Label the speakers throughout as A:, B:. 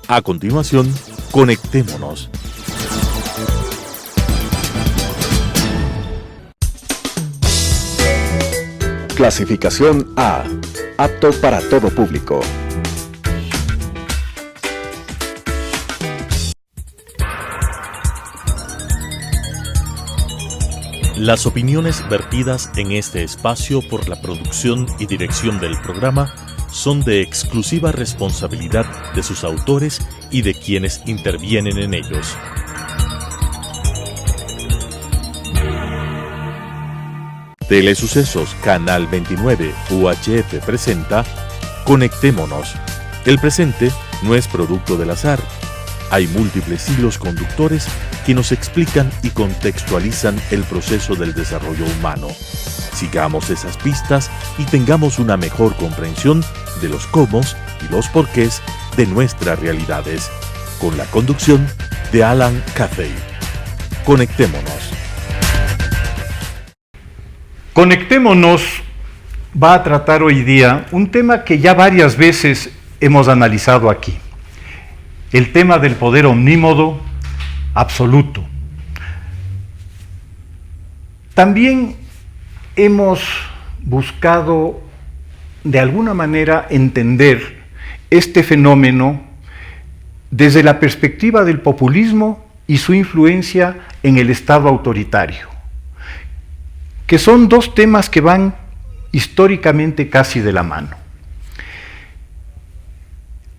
A: A continuación, conectémonos.
B: Clasificación A. Apto para todo público.
A: Las opiniones vertidas en este espacio por la producción y dirección del programa son de exclusiva responsabilidad de sus autores y de quienes intervienen en ellos. Telesucesos Canal 29 UHF presenta Conectémonos. El presente no es producto del azar. Hay múltiples hilos conductores que nos explican y contextualizan el proceso del desarrollo humano. Sigamos esas pistas y tengamos una mejor comprensión de los cómo y los porqués de nuestras realidades, con la conducción de Alan Cathay. Conectémonos.
C: Conectémonos va a tratar hoy día un tema que ya varias veces hemos analizado aquí. El tema del poder omnímodo absoluto. También hemos buscado de alguna manera entender este fenómeno desde la perspectiva del populismo y su influencia en el Estado autoritario, que son dos temas que van históricamente casi de la mano.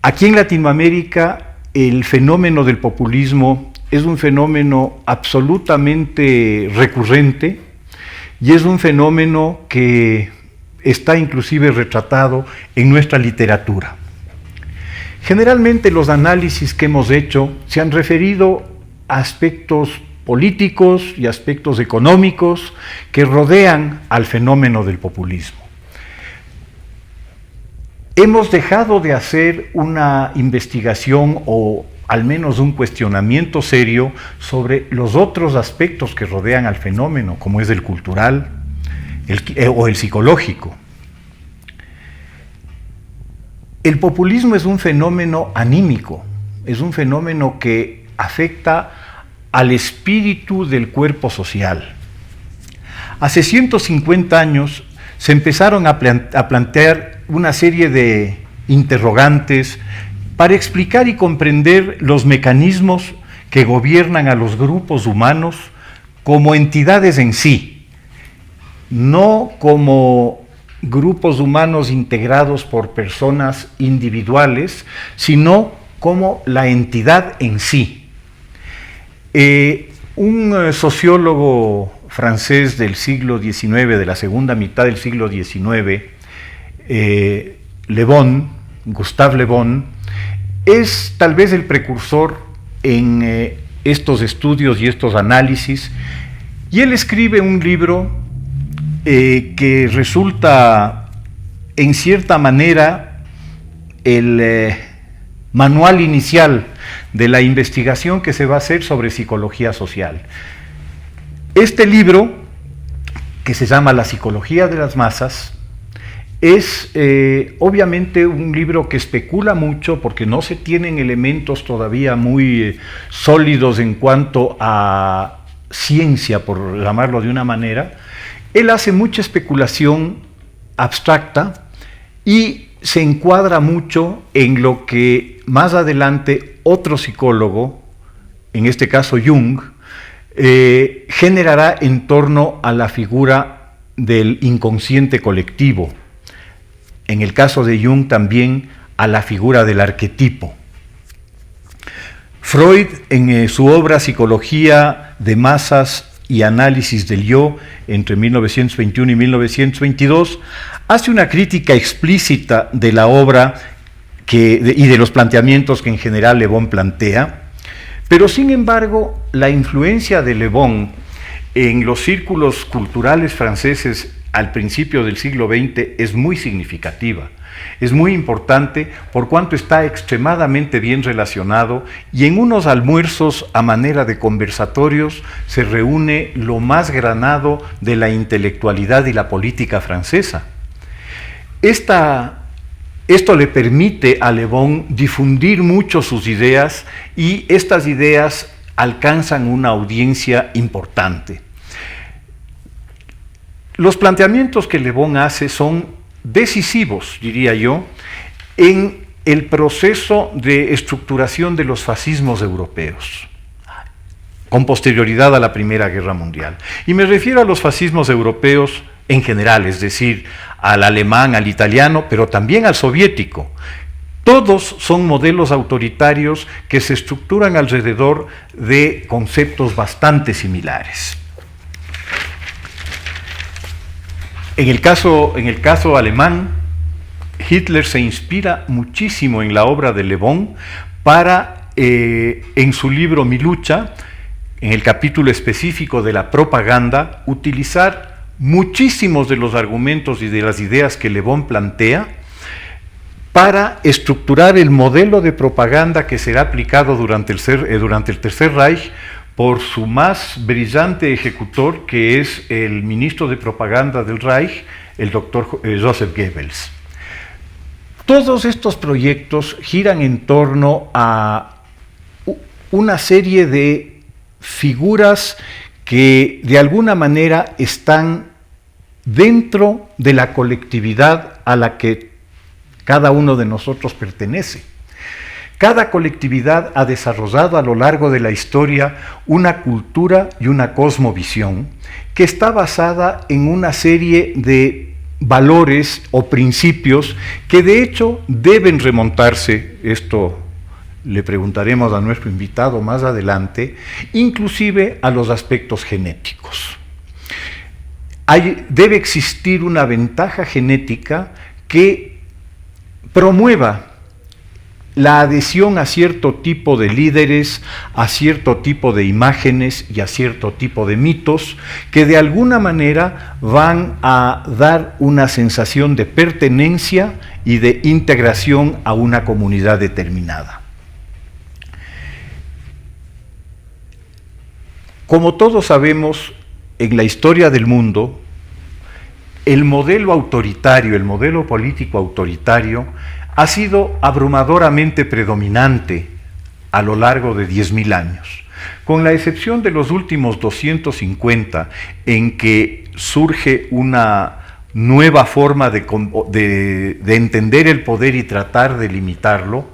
C: Aquí en Latinoamérica, el fenómeno del populismo es un fenómeno absolutamente recurrente y es un fenómeno que está inclusive retratado en nuestra literatura. Generalmente los análisis que hemos hecho se han referido a aspectos políticos y aspectos económicos que rodean al fenómeno del populismo. Hemos dejado de hacer una investigación o al menos un cuestionamiento serio sobre los otros aspectos que rodean al fenómeno, como es el cultural o el psicológico. El populismo es un fenómeno anímico, es un fenómeno que afecta al espíritu del cuerpo social. Hace 150 años se empezaron a plantear una serie de interrogantes para explicar y comprender los mecanismos que gobiernan a los grupos humanos como entidades en sí, no como grupos humanos integrados por personas individuales, sino como la entidad en sí. Un sociólogo francés del siglo XIX, de la segunda mitad del siglo XIX, Le Bon, Gustave Le Bon, es tal vez el precursor en estos estudios y estos análisis, y él escribe un libro que resulta en cierta manera el manual inicial de la investigación que se va a hacer sobre psicología social. Este libro, que se llama La psicología de las masas, es obviamente un libro que especula mucho porque no se tienen elementos todavía muy sólidos en cuanto a ciencia, por llamarlo de una manera. Él hace mucha especulación abstracta y se encuadra mucho en lo que más adelante otro psicólogo, en este caso Jung, generará en torno a la figura del inconsciente colectivo. En el caso de Jung también a la figura del arquetipo. Freud, en su obra Psicología de Masas y Análisis del Yo, entre 1921 y 1922, hace una crítica explícita de la obra y de los planteamientos que en general Le Bon plantea, pero sin embargo la influencia de Le Bon en los círculos culturales franceses al principio del siglo XX es muy significativa, es muy importante por cuanto está extremadamente bien relacionado y en unos almuerzos a manera de conversatorios se reúne lo más granado de la intelectualidad y la política francesa. Esta Esto le permite a Le Bon difundir mucho sus ideas y estas ideas alcanzan una audiencia importante. Los planteamientos que Le Bon hace son decisivos, diría yo, en el proceso de estructuración de los fascismos europeos, con posterioridad a la Primera Guerra Mundial. Y me refiero a los fascismos europeos en general, es decir, al alemán, al italiano, pero también al soviético. Todos son modelos autoritarios que se estructuran alrededor de conceptos bastante similares. En el caso alemán, Hitler se inspira muchísimo en la obra de Le Bon para, en su libro Mi lucha, en el capítulo específico de la propaganda, utilizar muchísimos de los argumentos y de las ideas que Le Bon plantea para estructurar el modelo de propaganda que será aplicado durante el Tercer Reich por su más brillante ejecutor, que es el ministro de propaganda del Reich, el doctor Joseph Goebbels. Todos estos proyectos giran en torno a una serie de figuras que de alguna manera están dentro de la colectividad a la que cada uno de nosotros pertenece. Cada colectividad ha desarrollado a lo largo de la historia una cultura y una cosmovisión que está basada en una serie de valores o principios que de hecho deben remontarse, esto le preguntaremos a nuestro invitado más adelante, inclusive a los aspectos genéticos. Debe existir una ventaja genética que promueva la adhesión a cierto tipo de líderes, a cierto tipo de imágenes y a cierto tipo de mitos que de alguna manera van a dar una sensación de pertenencia y de integración a una comunidad determinada. Como todos sabemos, en la historia del mundo, el modelo autoritario, el modelo político autoritario, ha sido abrumadoramente predominante a lo largo de 10.000 años, con la excepción de los últimos 250, en que surge una nueva forma de entender el poder y tratar de limitarlo.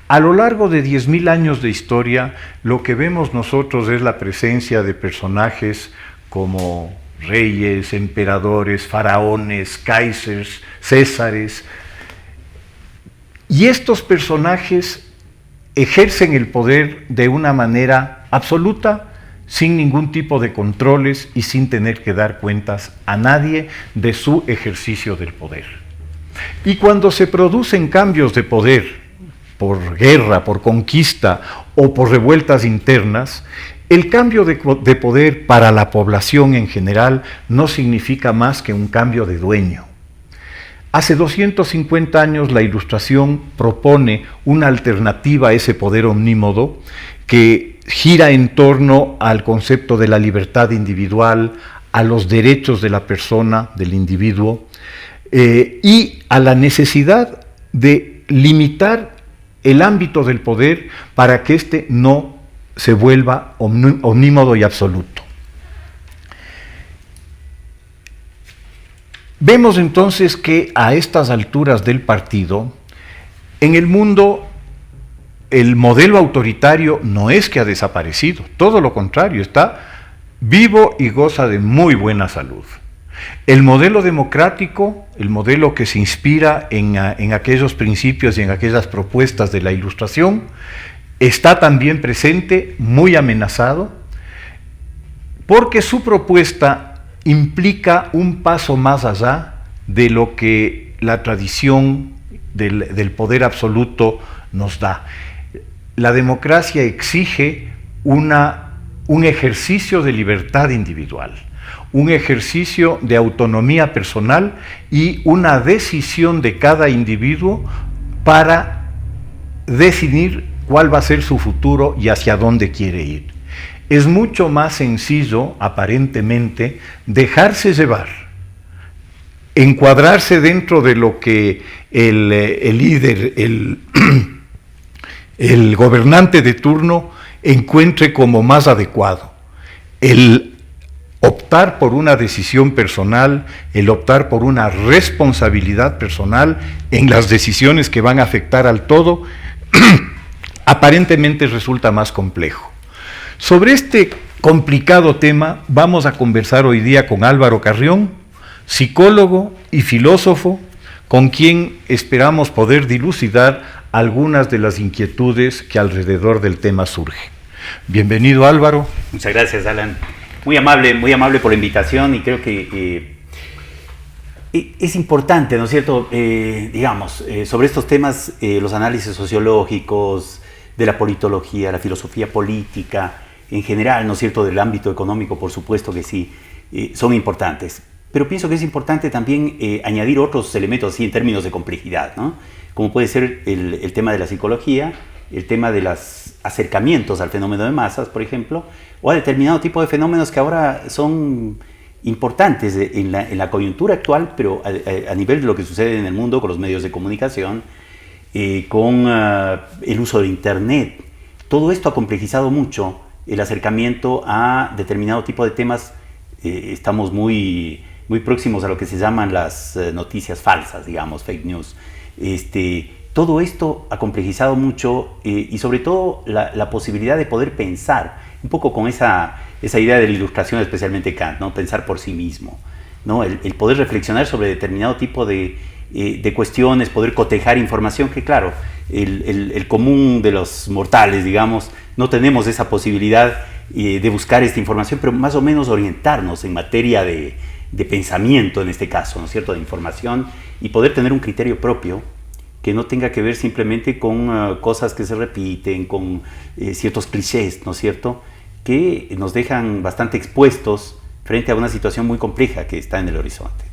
C: A lo largo de 10.000 años de historia, lo que vemos nosotros es la presencia de personajes como reyes, emperadores, faraones, kaisers, césares. Y estos personajes ejercen el poder de una manera absoluta, sin ningún tipo de controles y sin tener que dar cuentas a nadie de su ejercicio del poder. Y cuando se producen cambios de poder, por guerra, por conquista o por revueltas internas, el cambio de poder para la población en general no significa más que un cambio de dueño. Hace 250 años la Ilustración propone una alternativa a ese poder omnímodo que gira en torno al concepto de la libertad individual, a los derechos de la persona, del individuo, y a la necesidad de limitar el ámbito del poder para que éste no se vuelva omnímodo y absoluto. Vemos entonces que a estas alturas del partido, en el mundo, el modelo autoritario no es que ha desaparecido, todo lo contrario, está vivo y goza de muy buena salud. El modelo democrático, el modelo que se inspira en aquellos principios y en aquellas propuestas de la Ilustración, está también presente, muy amenazado, porque su propuesta implica un paso más allá de lo que la tradición del poder absoluto nos da. La democracia exige un ejercicio de libertad individual, un ejercicio de autonomía personal y una decisión de cada individuo para decidir cuál va a ser su futuro y hacia dónde quiere ir. Es mucho más sencillo, aparentemente, dejarse llevar encuadrarse dentro de lo que el líder, el gobernante de turno encuentre como más adecuado. El optar por una decisión personal, el optar por una responsabilidad personal en las decisiones que van a afectar al todo, aparentemente resulta más complejo. Sobre este complicado tema vamos a conversar hoy día con Álvaro Carrión, psicólogo y filósofo, con quien esperamos poder dilucidar algunas de las inquietudes que alrededor del tema surgen. Bienvenido, Álvaro.
D: Muchas gracias, Alan. Muy amable por la invitación, y creo que es importante, ¿no es cierto? Sobre estos temas, los análisis sociológicos, de la politología, la filosofía política, en general, ¿no es cierto?, del ámbito económico, por supuesto que sí, son importantes. Pero pienso que es importante también añadir otros elementos así en términos de complejidad, ¿no? Como puede ser el tema de la psicología, el tema de los acercamientos al fenómeno de masas, por ejemplo, o a determinado tipo de fenómenos que ahora son importantes en la coyuntura actual, pero a nivel de lo que sucede en el mundo con los medios de comunicación, con el uso de Internet. Todo esto ha complejizado mucho el acercamiento a determinado tipo de temas. Estamos muy próximos a lo que se llaman las noticias falsas, digamos, fake news. Todo esto ha complejizado mucho y sobre todo la posibilidad de poder pensar, un poco con esa idea de la Ilustración, especialmente Kant, ¿no? Pensar por sí mismo, ¿no? El poder reflexionar sobre determinado tipo de cuestiones, poder cotejar información que, claro, el común de los mortales, digamos, no tenemos esa posibilidad de buscar esta información, pero más o menos orientarnos en materia de pensamiento, en este caso, ¿no es cierto?, de información, y poder tener un criterio propio que no tenga que ver simplemente con cosas que se repiten, con ciertos clichés, ¿no es cierto?, que nos dejan bastante expuestos frente a una situación muy compleja que está en el horizonte.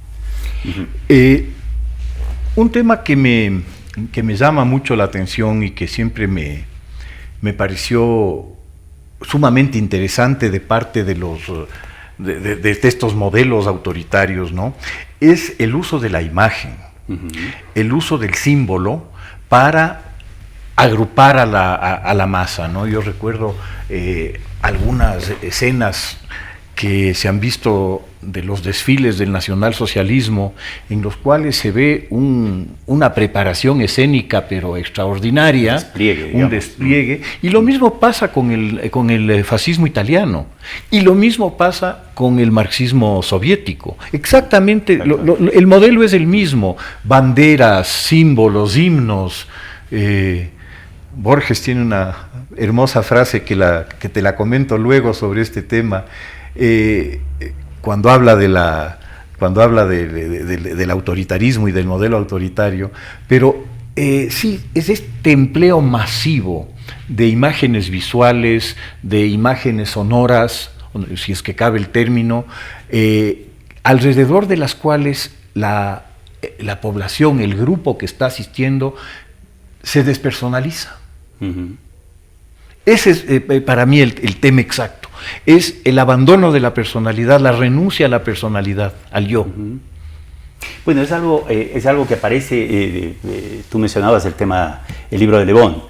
C: Un tema que me llama mucho la atención y que siempre me pareció sumamente interesante de parte de estos modelos autoritarios, ¿no?, es el uso de la imagen, el uso del símbolo para agrupar a la masa, ¿no? Yo recuerdo algunas escenas que se han visto de los desfiles del nacionalsocialismo, en los cuales se ve una preparación escénica pero extraordinaria, un despliegue, y lo mismo pasa con el fascismo italiano, y lo mismo pasa con el marxismo soviético. Exactamente, el modelo es el mismo: banderas, símbolos, himnos. Borges tiene una hermosa frase que te la comento luego sobre este tema, cuando habla del autoritarismo y del modelo autoritario, pero sí, es este empleo masivo de imágenes visuales, de imágenes sonoras, si es que cabe el término, alrededor de las cuales la población, el grupo que está asistiendo, se despersonaliza. Ese es para mí el tema exacto. Es el abandono de la personalidad, la renuncia a la personalidad, al yo.
D: Bueno, es algo que aparece, tú mencionabas el libro de Le Bon,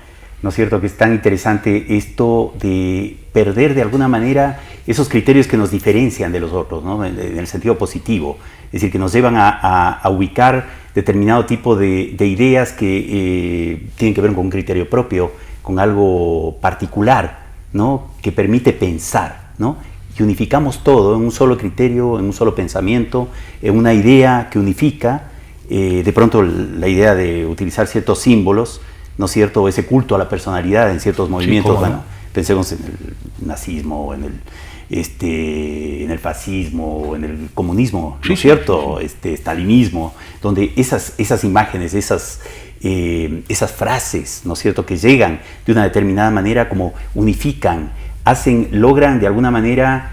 D: ¿no es cierto?, que es tan interesante esto de perder de alguna manera esos criterios que nos diferencian de los otros, ¿no?, en el sentido positivo, es decir, que nos llevan a ubicar determinado tipo de ideas que tienen que ver con un criterio propio, con algo particular, ¿no?, que permite pensar, ¿no?, y unificamos todo en un solo criterio, en un solo pensamiento, en una idea que unifica. De pronto la idea de utilizar ciertos símbolos, ¿no es cierto?, ese culto a la personalidad en ciertos movimientos, sí, bueno, pensemos en el nazismo, en el fascismo, en el comunismo, ¿no es cierto?, stalinismo, donde esas imágenes, esas frases, ¿no es cierto?, que llegan de una determinada manera, como unifican, logran de alguna manera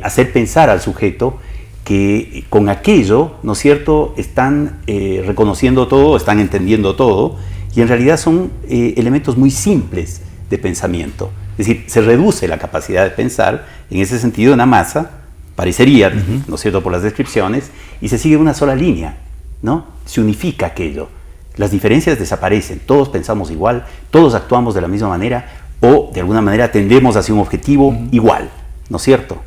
D: hacer pensar al sujeto que con aquello, ¿no es cierto?, están reconociendo todo, están entendiendo todo, y en realidad son elementos muy simples de pensamiento. Es decir, se reduce la capacidad de pensar, en ese sentido, una masa, parecería, ¿no es cierto?, por las descripciones, y se sigue una sola línea, ¿no? Se unifica aquello. Las diferencias desaparecen, todos pensamos igual, todos actuamos de la misma manera, o de alguna manera tendemos hacia un objetivo igual, ¿no es cierto?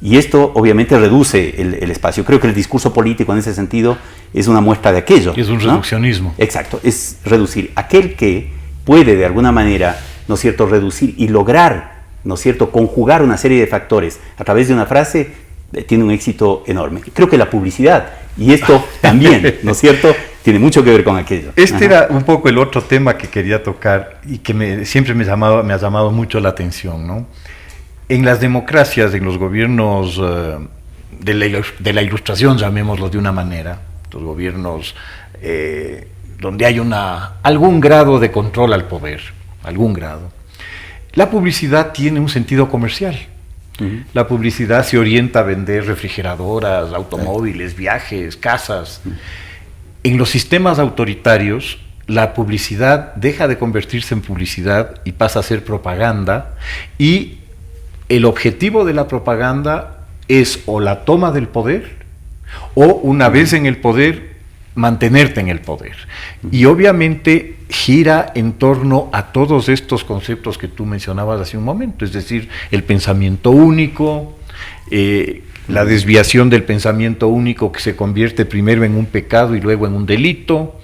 D: Y esto obviamente reduce el espacio. Creo que el discurso político en ese sentido es una muestra de aquello.
C: Es un reduccionismo.
D: Exacto, es reducir. Aquel que puede de alguna manera, ¿no es cierto?, reducir y lograr, ¿no es cierto?, conjugar una serie de factores a través de una frase, tiene un éxito enorme. Creo que la publicidad, y esto también, ¿no es cierto?, tiene mucho que ver con aquello.
C: Este era un poco el otro tema que quería tocar y que siempre me ha llamado mucho la atención, ¿no? En las democracias, en los gobiernos de la Ilustración, llamémoslo de una manera, los gobiernos donde hay algún grado de control al poder, algún grado, la publicidad tiene un sentido comercial. La publicidad se orienta a vender refrigeradoras, automóviles, viajes, casas. En los sistemas autoritarios, la publicidad deja de convertirse en publicidad y pasa a ser propaganda, y el objetivo de la propaganda es o la toma del poder o, una vez en el poder, mantenerte en el poder. Y obviamente gira en torno a todos estos conceptos que tú mencionabas hace un momento, es decir, el pensamiento único, la desviación del pensamiento único que se convierte primero en un pecado y luego en un delito,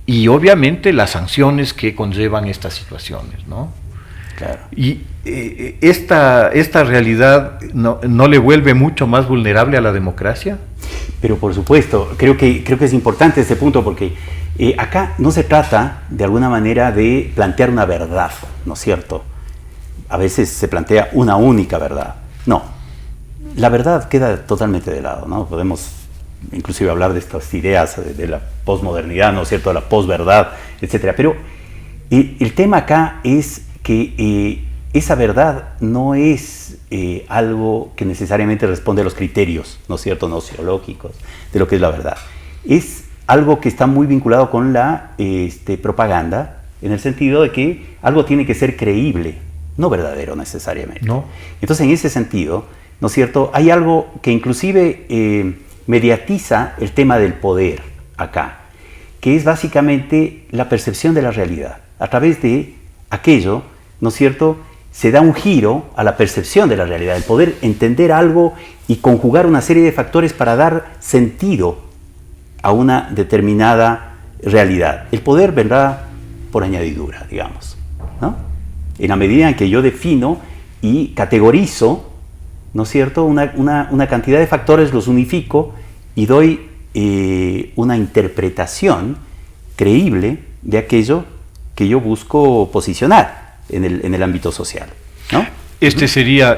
C: y obviamente las sanciones que conllevan estas situaciones, ¿no?
D: Claro.
C: Y esta realidad no le vuelve mucho más vulnerable a la democracia.
D: Pero por supuesto, creo que es importante este punto, porque acá no se trata de alguna manera de plantear una verdad, ¿no es cierto? A veces se plantea una única verdad. No, la verdad queda totalmente de lado, ¿no? Podemos inclusive hablar de estas ideas de la posmodernidad, ¿no es cierto?, de la posverdad, etcétera. Pero el tema acá es que esa verdad no es algo que necesariamente responde a los criterios, ¿no es cierto?, nociológicos de lo que es la verdad. Es algo que está muy vinculado con la propaganda, en el sentido de que algo tiene que ser creíble, no verdadero necesariamente.
C: No.
D: Entonces, en ese sentido, ¿no es cierto?, hay algo que inclusive mediatiza el tema del poder acá, que es básicamente la percepción de la realidad. A través de aquello, ¿no es cierto?, se da un giro a la percepción de la realidad, el poder entender algo y conjugar una serie de factores para dar sentido a una determinada realidad. El poder vendrá por añadidura, digamos, ¿no? En la medida en que yo defino y categorizo, ¿no es cierto?, una cantidad de factores, los unifico y doy una interpretación creíble de aquello que yo busco posicionar en el ámbito social, ¿no?
C: Este sería,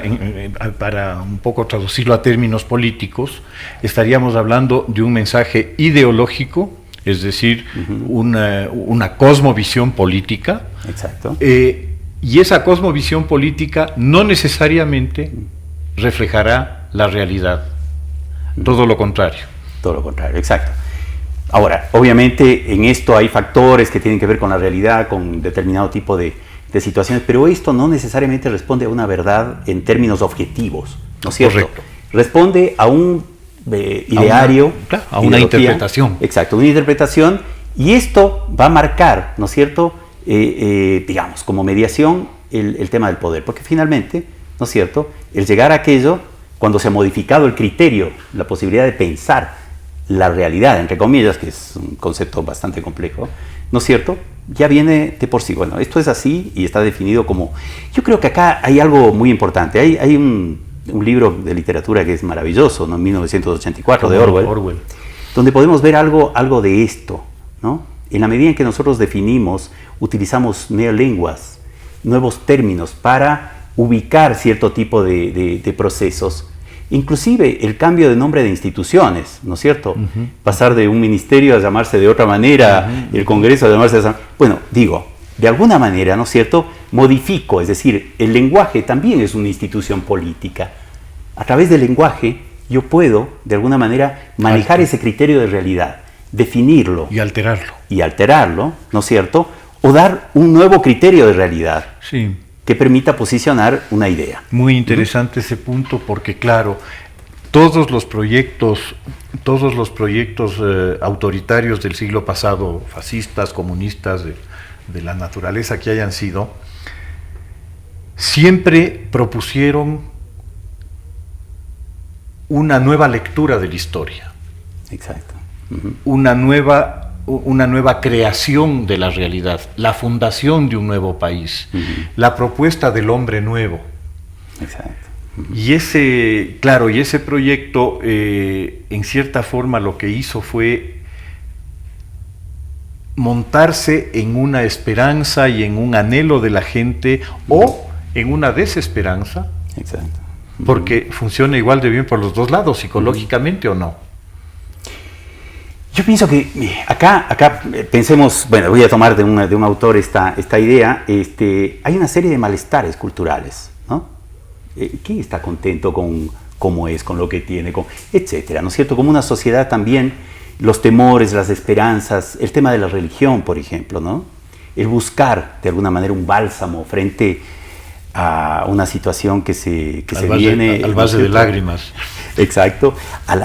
C: para un poco traducirlo a términos políticos, estaríamos hablando de un mensaje ideológico, es decir, una cosmovisión política.
D: Exacto.
C: Y esa cosmovisión política no necesariamente reflejará la realidad, todo lo contrario.
D: Todo lo contrario, exacto. Ahora, obviamente en esto hay factores que tienen que ver con la realidad, con determinado tipo de situaciones, pero esto no necesariamente responde a una verdad en términos objetivos, ¿no es cierto?
C: Correcto.
D: Responde a un ideario,
C: a una interpretación.
D: Exacto, una interpretación, y esto va a marcar, ¿no es cierto?, digamos, como mediación el tema del poder, porque finalmente, ¿no es cierto?, el llegar a aquello, cuando se ha modificado el criterio, la posibilidad de pensar la realidad, entre comillas, que es un concepto bastante complejo, ¿no es cierto?, ya viene de por sí. Bueno, esto es así y está definido como... Yo creo que acá hay algo muy importante. Hay un libro de literatura que es maravilloso, ¿no?, 1984, de Orwell, donde podemos ver algo de esto, ¿no? En la medida en que nosotros definimos, utilizamos neolenguas, nuevos términos para ubicar cierto tipo de procesos, inclusive el cambio de nombre de instituciones, ¿no es cierto? Pasar de un ministerio a llamarse de otra manera, el Congreso a llamarse de esa... Bueno, digo, de alguna manera, ¿no es cierto?, modifico, es decir, el lenguaje también es una institución política. A través del lenguaje yo puedo, de alguna manera, manejar ese criterio de realidad, definirlo.
C: Y alterarlo.
D: Y alterarlo, ¿no es cierto?, o dar un nuevo criterio de realidad.
C: Sí.
D: Que permita posicionar una idea.
C: Muy interesante ese punto, porque claro, todos los proyectos autoritarios del siglo pasado, fascistas, comunistas, de la naturaleza que hayan sido, siempre propusieron una nueva lectura de la historia.
D: Exacto.
C: Una nueva creación de la realidad, la fundación de un nuevo país, la propuesta del hombre nuevo.
D: Exacto.
C: Y ese proyecto, en cierta forma, lo que hizo fue montarse en una esperanza y en un anhelo de la gente, o en una desesperanza.
D: Exacto.
C: Porque funciona igual de bien por los dos lados, psicológicamente o no.
D: Yo pienso que acá pensemos, bueno, voy a tomar de un autor esta idea. Hay una serie de malestares culturales, ¿no? ¿Quién está contento con cómo es, con lo que tiene, etcétera, ¿no es cierto? Como una sociedad también, los temores, las esperanzas, el tema de la religión, por ejemplo, ¿no? El buscar, de alguna manera, un bálsamo frente a una situación que se viene...
C: Al valle de lágrimas.
D: Exacto, a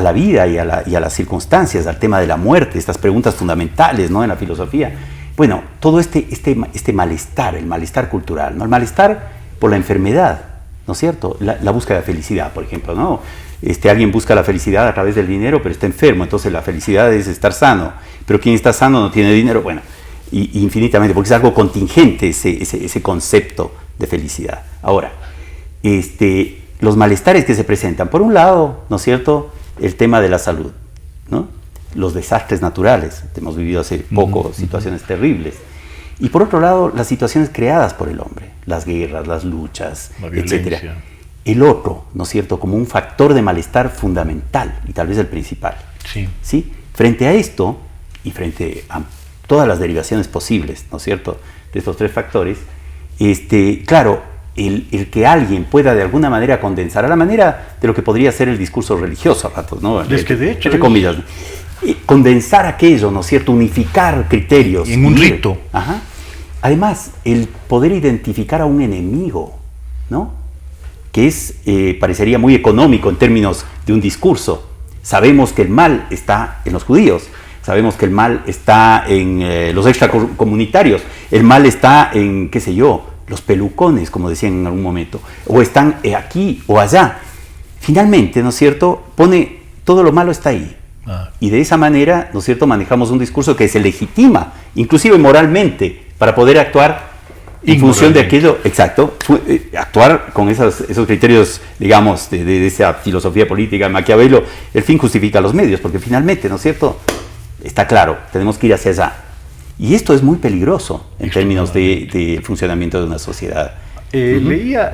D: la vida y a las circunstancias, al tema de la muerte, estas preguntas fundamentales, ¿no?, en la filosofía. Bueno, todo este malestar, el malestar cultural, ¿no? El malestar por la enfermedad, ¿no es cierto? La búsqueda de felicidad, por ejemplo, ¿no? Alguien busca la felicidad a través del dinero, pero está enfermo, entonces la felicidad es estar sano. Pero quien está sano no tiene dinero, bueno, y infinitamente, porque es algo contingente ese concepto de felicidad. Ahora, los malestares que se presentan, por un lado, ¿no es cierto?, el tema de la salud, ¿no? Los desastres naturales, hemos vivido hace poco situaciones terribles. Y por otro lado, las situaciones creadas por el hombre, las guerras, las luchas, etc. El otro, ¿no es cierto?, como un factor de malestar fundamental y tal vez el principal.
C: Sí.
D: ¿Sí? Frente a esto y frente a todas las derivaciones posibles, ¿no es cierto?, de estos tres factores, claro, el que alguien pueda de alguna manera condensar, a la manera de lo que podría ser el discurso religioso a ratos, ¿no?
C: Es que de hecho
D: entre comillas, condensar aquello, ¿no es cierto?, unificar criterios.
C: En un rito.
D: Ajá. Además, el poder identificar a un enemigo, ¿no?, que parecería muy económico en términos de un discurso. Sabemos que el mal está en los judíos, sabemos que el mal está en los extracomunitarios, el mal está en, qué sé yo, los pelucones, como decían en algún momento, o están aquí o allá. Finalmente, ¿no es cierto?, pone todo lo malo está ahí. Y de esa manera, ¿no es cierto?, manejamos un discurso que se legitima, inclusive moralmente, para poder actuar en función de aquello, exacto, actuar con esos criterios, digamos, de esa filosofía política de Maquiavelo. El fin justifica los medios, porque finalmente, ¿no es cierto?, está claro, tenemos que ir hacia allá. Y esto es muy peligroso en términos de funcionamiento de una sociedad.
C: Leía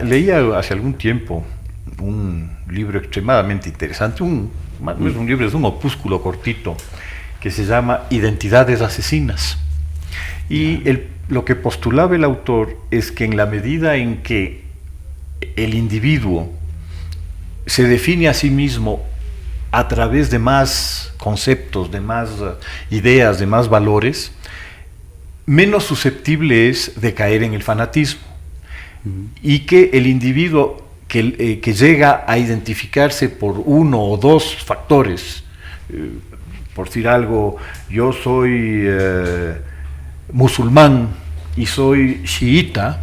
C: hace algún tiempo un libro extremadamente interesante, no es un libro, es un opúsculo cortito, que se llama Identidades Asesinas. Y lo que postulaba el autor es que en la medida en que el individuo se define a sí mismo a través de más conceptos, de más ideas, de más valores, menos susceptible es de caer en el fanatismo. Y que el individuo que llega a identificarse por uno o dos factores, por decir algo, yo soy musulmán y soy chiita,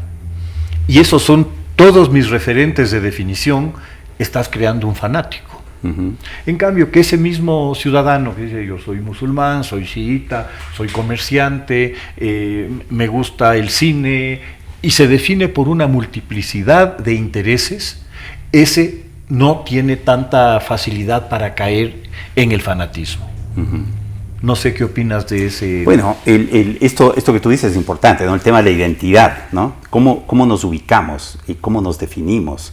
C: y esos son todos mis referentes de definición, estás creando un fanático. En cambio, que ese mismo ciudadano que dice yo soy musulmán, soy chiita, soy comerciante, me gusta el cine, y se define por una multiplicidad de intereses, ese no tiene tanta facilidad para caer en el fanatismo. No sé qué opinas de ese...
D: Bueno, esto que tú dices es importante, ¿no? El tema de la identidad, ¿no? ¿Cómo nos ubicamos y cómo nos definimos?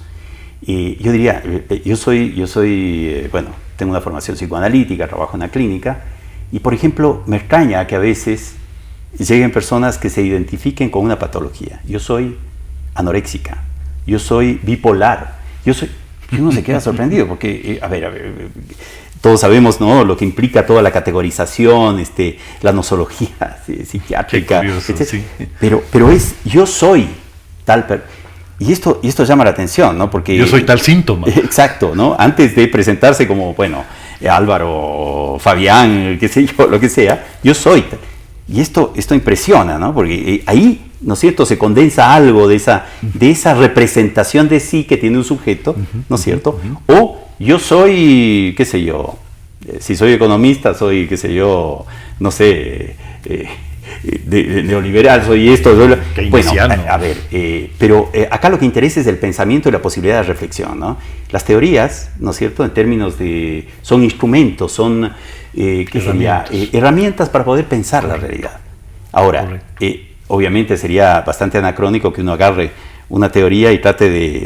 D: Yo diría, yo soy, bueno, tengo una formación psicoanalítica, trabajo en una clínica, y por ejemplo, me extraña que a veces lleguen personas que se identifiquen con una patología. Yo soy anoréxica, yo soy bipolar, uno se queda sorprendido porque, a ver, todos sabemos, ¿no?, lo que implica toda la categorización, la nosología psiquiátrica,
C: curioso, sí.
D: pero yo soy tal. Y esto llama la atención, ¿no? Porque
C: yo soy tal síntoma.
D: Exacto, ¿no? Antes de presentarse como, bueno, Álvaro, Fabián, qué sé yo, lo que sea, yo soy. Y esto impresiona, ¿no? Porque ahí, ¿no es cierto?, se condensa algo de esa representación de sí que tiene un sujeto, ¿no es cierto? O yo soy, qué sé yo, si soy economista, soy, qué sé yo, no sé, de neoliberal, soy esto, bueno, a ver, pero acá lo que interesa es el pensamiento y la posibilidad de reflexión, ¿no? Las teorías, ¿no es cierto?, en términos de, son instrumentos, son herramientas para poder pensar la realidad. Ahora, obviamente sería bastante anacrónico que uno agarre una teoría y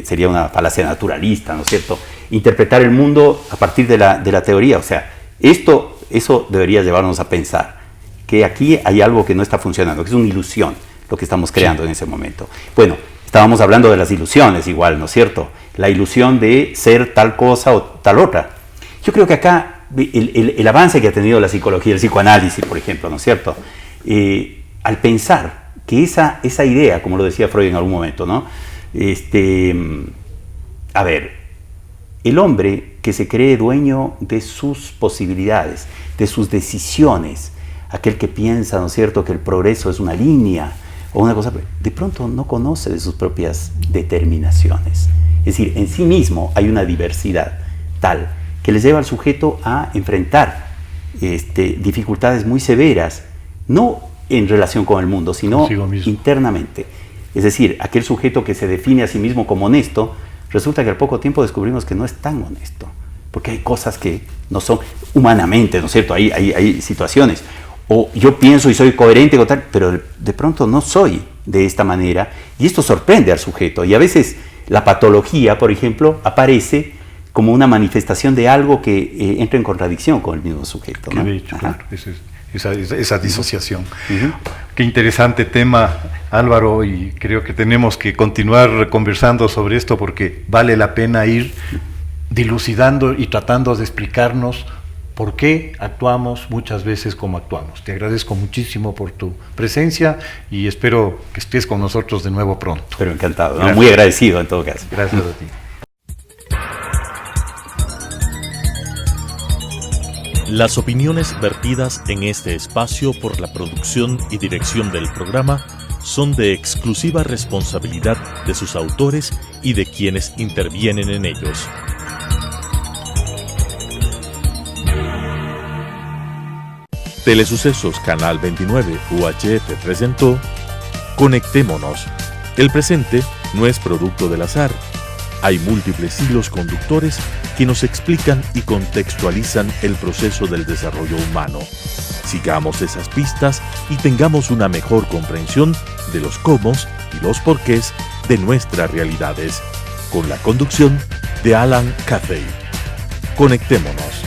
D: sería una falacia naturalista, ¿no es cierto?, interpretar el mundo a partir de la teoría. O sea, eso debería llevarnos a pensar que aquí hay algo que no está funcionando, que es una ilusión lo que estamos creando en ese momento. Bueno, estábamos hablando de las ilusiones igual, ¿no es cierto? La ilusión de ser tal cosa o tal otra. Yo creo que acá el avance que ha tenido la psicología, el psicoanálisis, por ejemplo, ¿no es cierto? Al pensar que esa idea, como lo decía Freud en algún momento, ¿no? A ver, el hombre que se cree dueño de sus posibilidades, de sus decisiones, aquel que piensa, ¿no es cierto?, que el progreso es una línea o una cosa, de pronto no conoce de sus propias determinaciones. Es decir, en sí mismo hay una diversidad tal que les lleva al sujeto a enfrentar dificultades muy severas, no en relación con el mundo, sino internamente. Es decir, aquel sujeto que se define a sí mismo como honesto, resulta que al poco tiempo descubrimos que no es tan honesto, porque hay cosas que no son humanamente, ¿no es cierto? Hay situaciones. O yo pienso y soy coherente con tal, pero de pronto no soy de esta manera, y esto sorprende al sujeto. Y a veces la patología, por ejemplo, aparece como una manifestación de algo que entra en contradicción con el mismo sujeto, ¿no?
C: Qué dicho, claro, esa disociación. Qué interesante tema, Álvaro, y creo que tenemos que continuar conversando sobre esto porque vale la pena ir dilucidando y tratando de explicarnos por qué actuamos muchas veces como actuamos. Te agradezco muchísimo por tu presencia y espero que estés con nosotros de nuevo pronto.
D: Pero encantado, ¿no? Muy agradecido en todo caso.
C: Gracias a ti.
A: Las opiniones vertidas en este espacio por la producción y dirección del programa son de exclusiva responsabilidad de sus autores y de quienes intervienen en ellos. Telesucesos Canal 29 UHF presentó Conectémonos. El presente no es producto del azar. Hay múltiples hilos conductores que nos explican y contextualizan el proceso del desarrollo humano. Sigamos esas pistas y tengamos una mejor comprensión de los cómo y los porqués de nuestras realidades, con la conducción de Alan Cathay. Conectémonos.